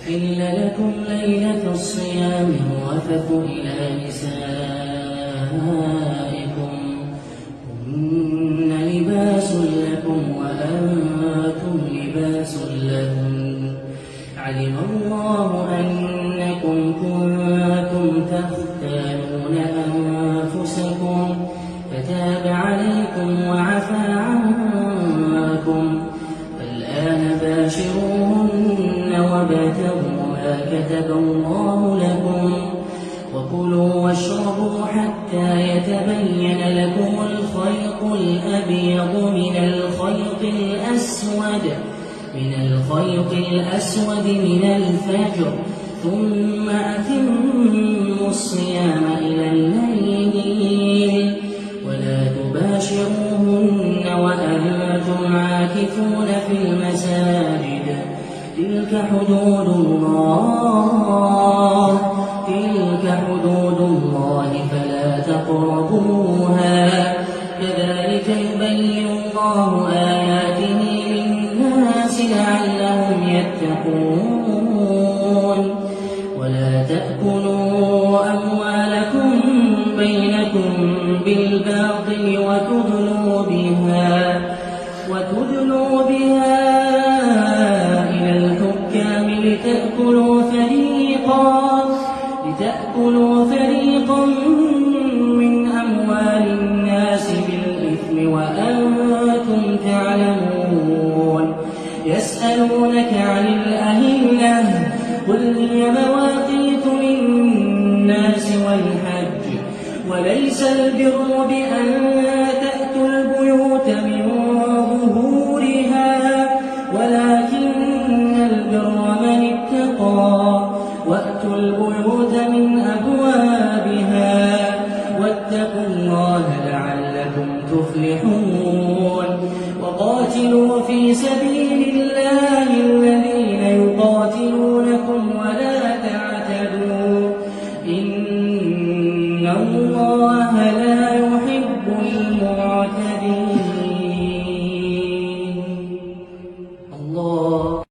أحل لكم ليلة الصيام الرفث إلى نسائكم هن لباس لكم وأنتم لباس لهن علم الله أنكم كنتم تختانون أنفسكم فتاب عليكم وعفى عنكم فالآن باشروهن وابتغوا ما كتب الله لكم وكلوا واشربوا حتى يتبين لكم الخيط الأبيض من الخيط الأسود من الفجر ثم أتموا الصيام إلى الليل ولا تباشروهن وأنتم عاكفون في المساجد تلك حدود الله فلا تقربوها كذلك يبين الله آياته للناس لعلهم يتقون ولا تأكلوا أموالكم بينكم بالباطل وتدلوا بها إلى الحكام لتأكلوا فريقا من أموال الناس بالإثم وأنتم تعلمون يسألونك عن الأهلة قل هي مواقيت للناس والحج وليس البر بأن تأتوا البيوت من ظهورها ولكن البر من اتقى وأتوا البيوت من أبوابها واتقوا الله لعلكم تفلحون وقاتلوا في سبيل الله الذين يقاتلونكم ولا تعتدوا إن الله لا يحب المعتدين.